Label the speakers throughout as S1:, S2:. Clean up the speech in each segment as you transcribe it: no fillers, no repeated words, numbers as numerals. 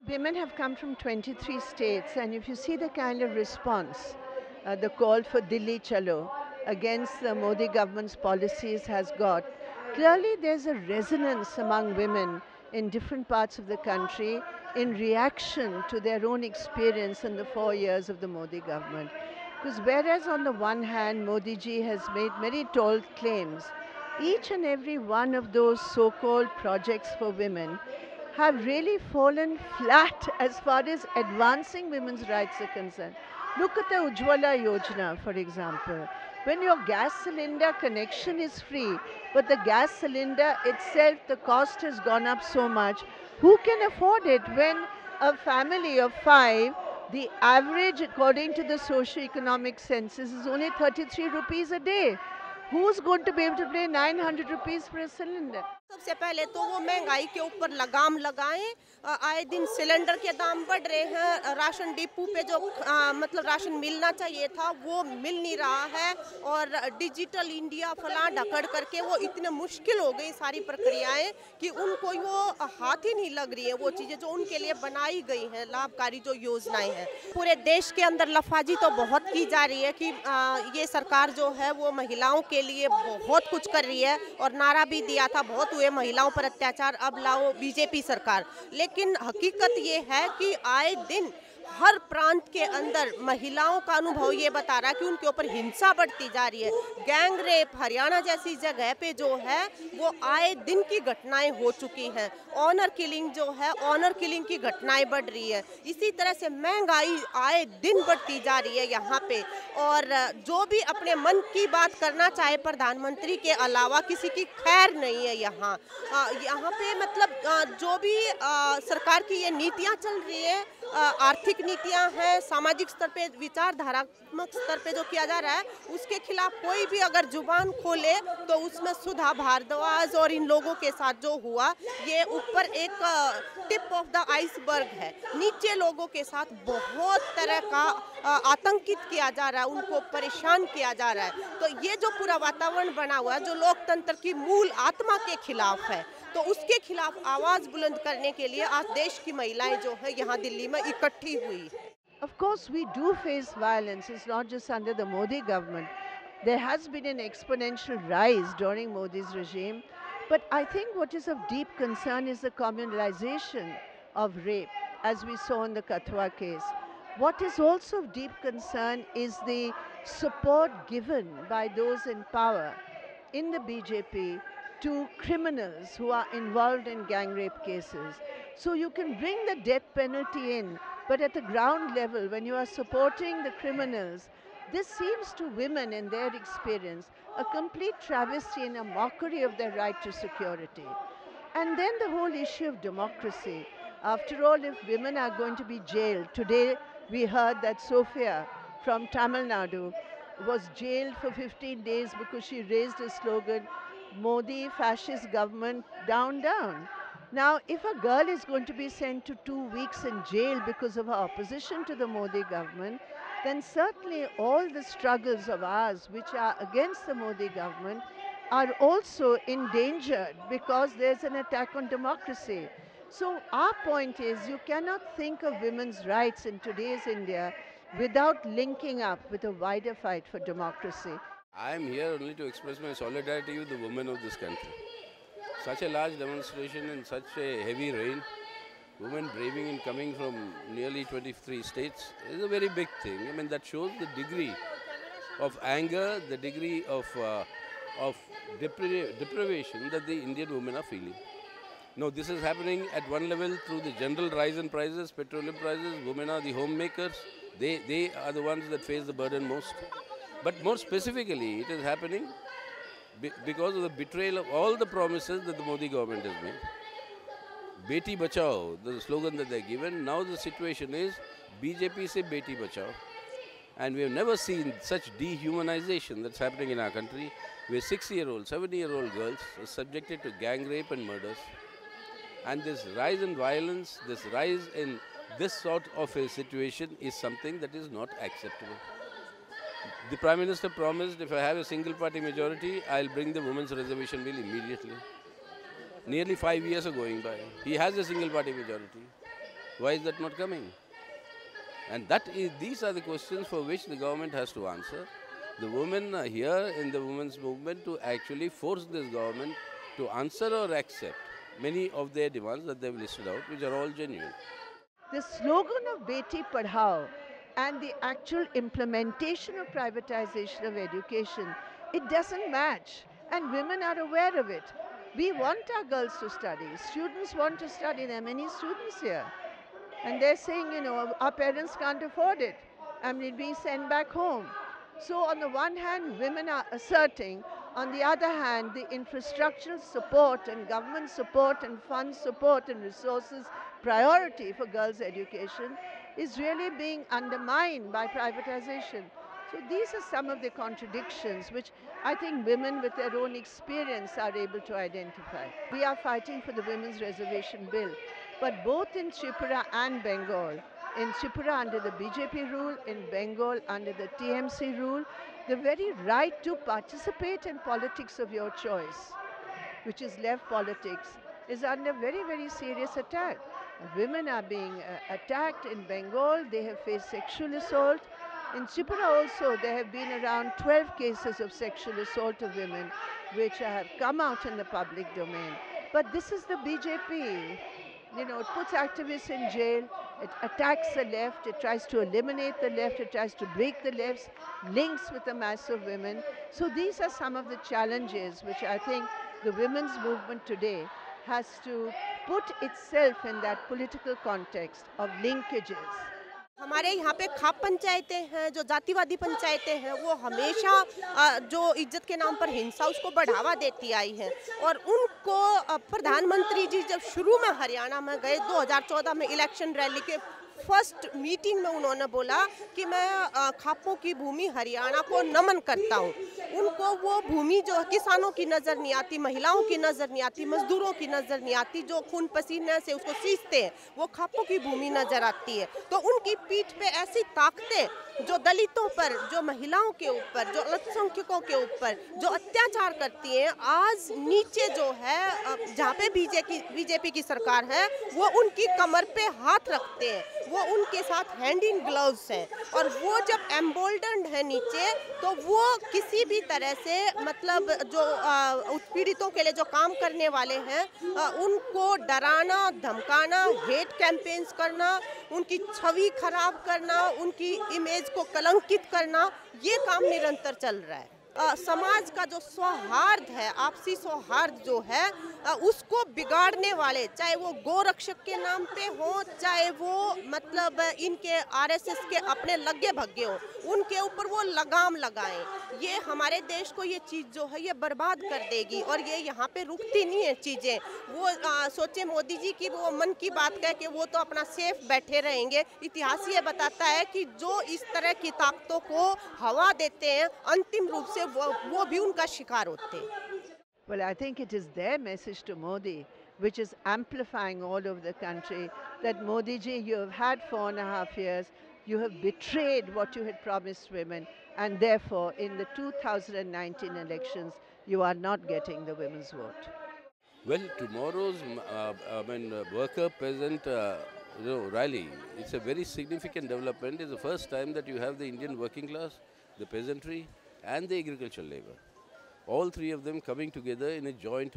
S1: Women have come from 23 states, and if you see the kind of response, the call for Delhi Chalo against the Modi government's policies has got, clearly there's a resonance among women in different parts of the country in reaction to their own experience in the 4 years of the Modi government. Because whereas on the one hand, Modi ji has made many tall claims, each and every one of those so-called projects for women have really fallen flat as far as advancing women's rights are concerned. Look at the Ujjwala Yojana, for example. When your gas cylinder connection is free, but the gas cylinder itself, the cost has gone up so much, who can afford it when a family of five, the average according to the socio-economic census is only 33 rupees a day? Who's going to be able to pay 900 rupees for a cylinder?
S2: सबसे पहले तो वो महंगाई के ऊपर लगाम लगाएं। आए दिन सिलेंडर के दाम बढ़ रहे हैं, राशन डिपो पे जो मतलब राशन मिलना चाहिए था वो मिल नहीं रहा है, और डिजिटल इंडिया फलां ढकड़ करके वो इतने मुश्किल हो गई सारी प्रक्रियाएं कि उनको वो हाथ ही नहीं लग रही है वो चीज़ें जो उनके लिए बनाई गई हैं, लाभकारी जो योजनाएं हैं। पूरे देश के अंदर लफाजी तो बहुत की जा रही है कि ये सरकार जो है वो महिलाओं के लिए बहुत कुछ कर रही है, और नारा भी दिया था बहुत हुए महिलाओं पर अत्याचार, अब लाओ बीजेपी सरकार। लेकिन हकीकत ये है कि आए दिन हर प्रांत के अंदर महिलाओं का अनुभव ये बता रहा है कि उनके ऊपर हिंसा बढ़ती जा रही है। गैंग रेप हरियाणा जैसी जगह पे जो है वो आए दिन की घटनाएं हो चुकी हैं। ऑनर किलिंग जो है, ऑनर किलिंग की घटनाएं बढ़ रही है। इसी तरह से महंगाई आए दिन बढ़ती जा रही है यहाँ पे, और जो भी अपने मन की बात करना चाहे प्रधानमंत्री के अलावा किसी की खैर नहीं है यहाँ। यहाँ पे मतलब जो भी सरकार की ये नीतियाँ चल रही है, आर्थिक नीतियां हैं, सामाजिक स्तर पे विचारधारात्मक स्तर पे जो किया जा रहा है उसके खिलाफ कोई भी अगर जुबान खोले तो उसमें सुधा भारद्वाज और इन लोगों के साथ जो हुआ ये ऊपर एक टिप ऑफ द आइसबर्ग है। नीचे लोगों के साथ बहुत तरह का आतंकित किया जा रहा है, उनको परेशान किया जा रहा है। तो ये जो पूरा वातावरण बना हुआ है जो लोकतंत्र की मूल आत्मा के खिलाफ है, तो उसके खिलाफ आवाज बुलंद करने के लिए आज देश की महिलाएं जो है यहाँ दिल्ली में इकट्ठी हुई है।
S1: Of course, we do face violence. It's not just under the Modi government. There has been an exponential rise during Modi's regime. But I think what is of deep concern is the communalization of rape, as we saw in the Kathua case. What is also of deep concern is the support given by those in power in the BJP to criminals who are involved in gang rape cases. So you can bring the death penalty in, but at the ground level, when you are supporting the criminals, this seems to women in their experience a complete travesty and a mockery of their right to security. And then the whole issue of democracy. After all, if women are going to be jailed, today we heard that Sophia from Tamil Nadu was jailed for 15 days because she raised a slogan, Modi fascist government down, down. Now, if a girl is going to be sent to 2 weeks in jail because of her opposition to the Modi government, then certainly all the struggles of ours which are against the Modi government are also endangered because there's an attack on democracy. So our point is you cannot think of women's rights in today's India without linking up with a wider fight for democracy.
S3: I am here only to express my solidarity with the women of this country. Such a large demonstration in such a heavy rain, women braving and coming from nearly 23 states is a very big thing. I mean, that shows the degree of anger, the degree of deprivation that the Indian women are feeling. No, this is happening at one level through the general rise in prices, petroleum prices. Women are the homemakers. They are the ones that face the burden most. But more specifically, it is happening because of the betrayal of all the promises that the Modi government has made. Beti Bachao, the slogan that they are given. Now the situation is BJP se Beti Bachao. And we have never seen such dehumanization that's happening in our country, where 6-year-old, 7-year-old girls are subjected to gang rape and murders. And this rise in violence, this rise in this sort of a situation is something that is not acceptable. The Prime Minister promised if I have a single party majority, I'll bring the women's reservation bill immediately. Nearly 5 years are going by. He has a single party majority. Why is that not coming? And these are the questions for which the government has to answer. The women are here in the women's movement to actually force this government to answer or accept many of their demands that they've listed out, which are all genuine.
S1: The slogan of Beti Padhao and the actual implementation of privatization of education, it doesn't match. And women are aware of it. We want our girls to study. Students want to study. There are many students here. And they're saying, you know, our parents can't afford it. I mean, being sent back home. So on the one hand, women are asserting. On the other hand, the infrastructural support and government support and fund support and resources priority for girls' education is really being undermined by privatization. So these are some of the contradictions which I think women with their own experience are able to identify. We are fighting for the Women's Reservation Bill, but both in Tripura and Bengal, in Tripura under the BJP rule, in Bengal under the TMC rule, the very right to participate in politics of your choice, which is left politics, is under very, very serious attack. Women are being attacked in Bengal. They have faced sexual assault. In Tripura also, there have been around 12 cases of sexual assault of women, which have come out in the public domain. But this is the BJP. You know, it puts activists in jail, it attacks the left, it tries to eliminate the left, it tries to break the left's links with the mass of women. So these are some of the challenges which I think the women's movement today has to put itself in that political context of linkages.
S2: हमारे यहाँ पे खाप पंचायतें हैं, जो जातिवादी पंचायतें हैं, वो हमेशा जो इज्जत के नाम पर हिंसा उसको बढ़ावा देती आई हैं और उनको प्रधानमंत्री जी जब शुरू में हरियाणा में गए 2014 में इलेक्शन रैली के फर्स्ट मीटिंग में उन्होंने बोला कि मैं खापों की भूमि हरियाणा को नमन करता हूँ। उनको वो भूमि जो किसानों की नज़र नहीं आती, महिलाओं की नज़र नहीं आती, मजदूरों की नज़र नहीं आती, जो खून पसीने से उसको सींचते हैं, वो खापों की भूमि नज़र आती है। तो उनकी पीठ पे ऐसी ताकतें जो दलितों पर, जो महिलाओं के ऊपर, जो अल्पसंख्यकों के ऊपर जो अत्याचार करती हैं, आज नीचे जो है जहाँ पे बीजेपी की सरकार है वो उनकी कमर पे हाथ रखते हैं, वो उनके साथ हैंड इन ग्लव्स हैं और वो जब एम्बोल्डन्ड है नीचे तो वो किसी भी तरह से मतलब जो उत्पीड़ितों के लिए जो काम करने वाले हैं उनको डराना, धमकाना, हेट कैंपेन्स करना, उनकी छवि खराब करना, उनकी इमेज को कलंकित करना, ये काम निरंतर चल रहा है। समाज का जो सौहार्द है, आपसी सौहार्द जो है उसको बिगाड़ने वाले, चाहे वो गोरक्षक के नाम पे हो, चाहे वो मतलब इनके आरएसएस के अपने लगे भग्गे हो, उनके ऊपर वो लगाम लगाएं। ये हमारे देश को ये चीज़ जो है ये बर्बाद कर देगी और ये यहाँ पे रुकती नहीं है चीज़ें। वो सोचे मोदी जी की वो मन की बात कह के वो तो अपना सेफ बैठे रहेंगे। इतिहास ये बताता है कि जो इस तरह की ताकतों को हवा देते हैं अंतिम रूप से वो भी उनका शिकार होते हैं।
S1: Well, I think it is their message to Modi, which is amplifying all over the country, that Modi ji, you have had 4.5 years, you have betrayed what you had promised women, and therefore in the 2019 elections, you are not getting the women's vote.
S3: Well, tomorrow's worker peasant rally, it's a very significant development. It's the first time that you have the Indian working class, the peasantry, and the agricultural labor. All three of them coming together in a joint,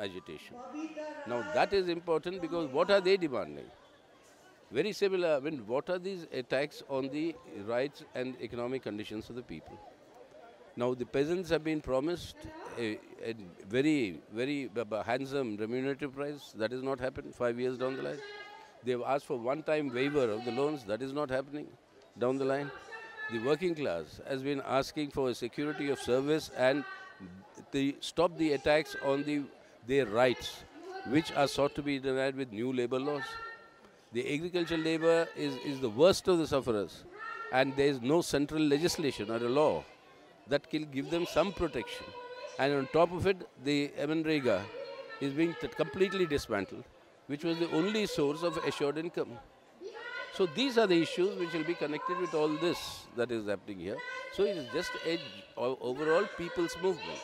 S3: agitation. Now that is important because what are they demanding? Very similar. I mean, what are these attacks on the rights and economic conditions of the people? Now the peasants have been promised a very, very handsome remunerative price. That has not happened 5 years down the line. They have asked for one-time waiver of the loans. That is not happening down the line. The working class has been asking for a security of service and stop the attacks on their rights, which are sought to be denied with new labor laws. The agricultural labor is the worst of the sufferers, and there is no central legislation or a law that can give them some protection. And on top of it, the MNREGA is being completely dismantled, which was the only source of assured income. So these are the issues which will be connected with all this that is happening here. So it is just an overall people's movement.